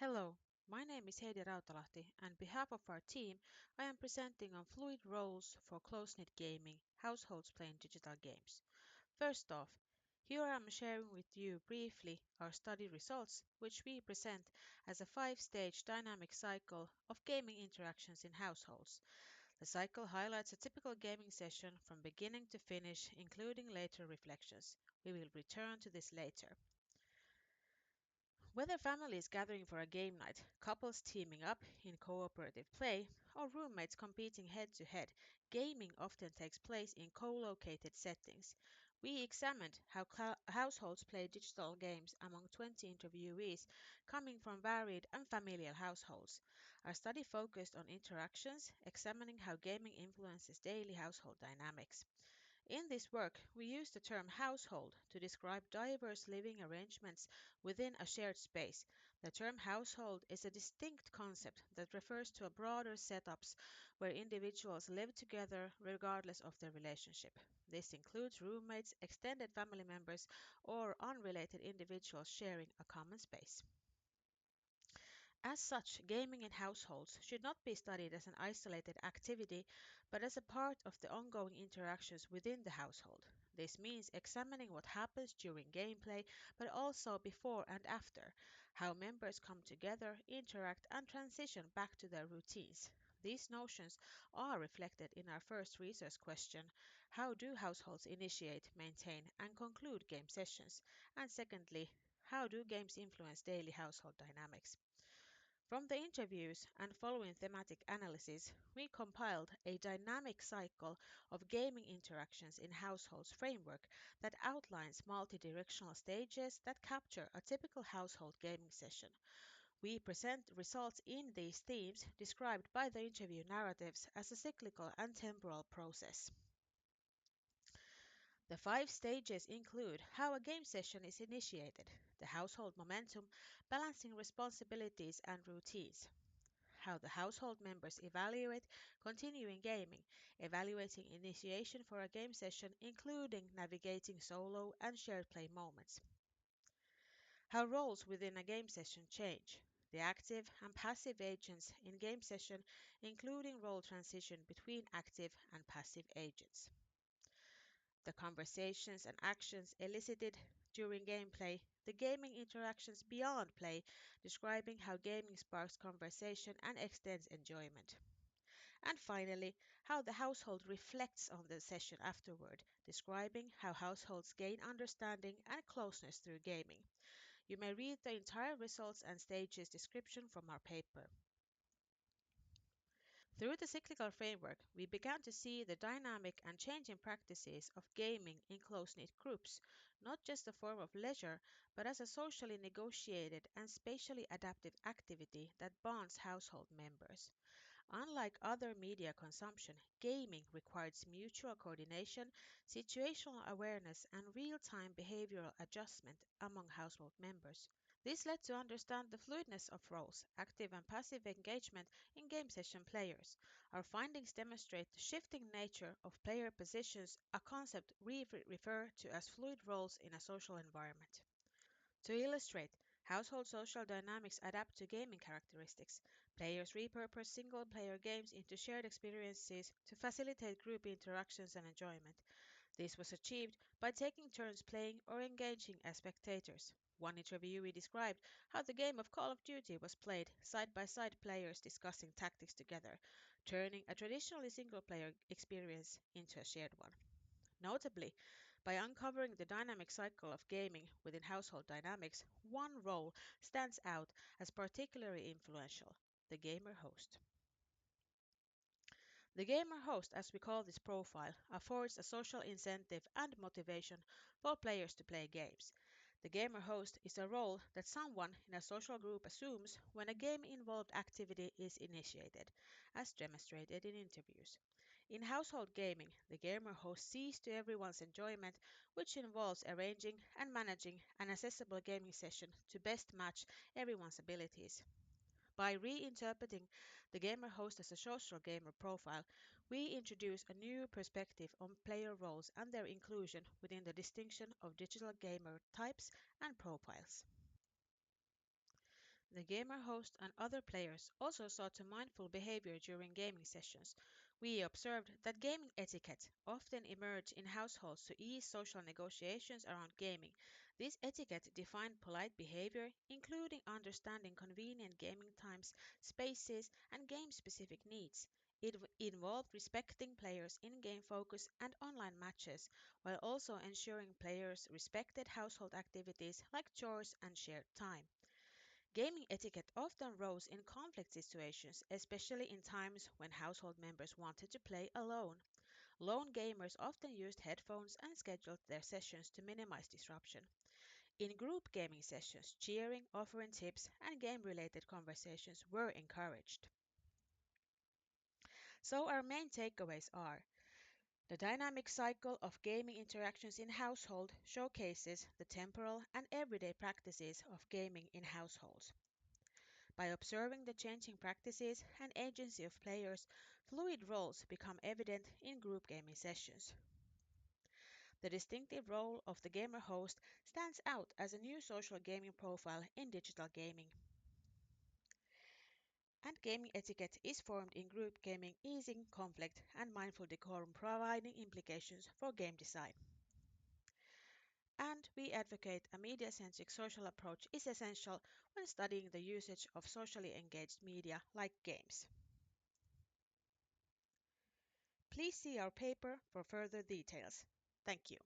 Hello, my name is Heidi Rautalahti, and on behalf of our team, I am presenting on fluid roles for close-knit gaming, households playing digital games. First off, here I am sharing with you briefly our study results, which we present as a five-stage dynamic cycle of gaming interactions in households. The cycle highlights a typical gaming session from beginning to finish, including later reflections. We will return to this later. Whether families gathering for a game night, couples teaming up in cooperative play, or roommates competing head to head, gaming often takes place in co-located settings. We examined how households play digital games among 20 interviewees coming from varied and familial households. Our study focused on interactions, examining how gaming influences daily household dynamics. In this work, we use the term household to describe diverse living arrangements within a shared space. The term household is a distinct concept that refers to a broader setups where individuals live together regardless of their relationship. This includes roommates, extended family members, or unrelated individuals sharing a common space. As such, gaming in households should not be studied as an isolated activity, but as a part of the ongoing interactions within the household. This means examining what happens during gameplay, but also before and after, how members come together, interact, and transition back to their routines. These notions are reflected in our first research question: how do households initiate, maintain, and conclude game sessions? And secondly, how do games influence daily household dynamics? From the interviews and following thematic analysis, we compiled a dynamic cycle of gaming interactions in households framework that outlines multi-directional stages that capture a typical household gaming session. We present results in these themes described by the interview narratives as a cyclical and temporal process. The five stages include how a game session is initiated, the household momentum, balancing responsibilities and routines, how the household members evaluate continuing gaming, evaluating initiation for a game session, including navigating solo and shared play moments. How roles within a game session change. The active and passive agents in game session, including role transition between active and passive agents. The conversations and actions elicited during gameplay, the gaming interactions beyond play, describing how gaming sparks conversation and extends enjoyment. And finally, how the household reflects on the session afterward, describing how households gain understanding and closeness through gaming. You may read the entire results and stages description from our paper. Through the cyclical framework, we began to see the dynamic and changing practices of gaming in close-knit groups, not just a form of leisure, but as a socially negotiated and spatially adaptive activity that bonds household members. Unlike other media consumption, gaming requires mutual coordination, situational awareness, and real-time behavioral adjustment among household members. This led to understand the fluidness of roles, active and passive engagement in game session players. Our findings demonstrate the shifting nature of player positions, a concept we refer to as fluid roles in a social environment. To illustrate, household social dynamics adapt to gaming characteristics. Players repurpose single-player games into shared experiences to facilitate group interactions and enjoyment. This was achieved by taking turns playing or engaging as spectators. One interviewee described how the game of Call of Duty was played side by side, players discussing tactics together, turning a traditionally single player experience into a shared one. Notably, by uncovering the dynamic cycle of gaming within household dynamics, one role stands out as particularly influential: the gamer host. The gamer host, as we call this profile, affords a social incentive and motivation for players to play games. The gamer host is a role that someone in a social group assumes when a game-involved activity is initiated, as demonstrated in interviews. In household gaming, the gamer host sees to everyone's enjoyment, which involves arranging and managing an accessible gaming session to best match everyone's abilities. By reinterpreting the gamer host as a social gamer profile, we introduce a new perspective on player roles and their inclusion within the distinction of digital gamer types and profiles. The gamer host and other players also saw to mindful behavior during gaming sessions. We observed that gaming etiquette often emerged in households to ease social negotiations around gaming. This etiquette defined polite behavior, including understanding convenient gaming times, spaces, and game-specific needs. It involved respecting players' in-game focus and online matches, while also ensuring players respected household activities like chores and shared time. Gaming etiquette often rose in conflict situations, especially in times when household members wanted to play alone. Lone gamers often used headphones and scheduled their sessions to minimize disruption. In group gaming sessions, cheering, offering tips, and game-related conversations were encouraged. So our main takeaways are: the dynamic cycle of gaming interactions in household showcases the temporal and everyday practices of gaming in households. By observing the changing practices and agency of players, fluid roles become evident in group gaming sessions. The distinctive role of the gamer host stands out as a new social gaming profile in digital gaming. And gaming etiquette is formed in group gaming, easing conflict and mindful decorum, providing implications for game design. And we advocate a media-centric social approach is essential when studying the usage of socially engaged media like games. Please see our paper for further details. Thank you.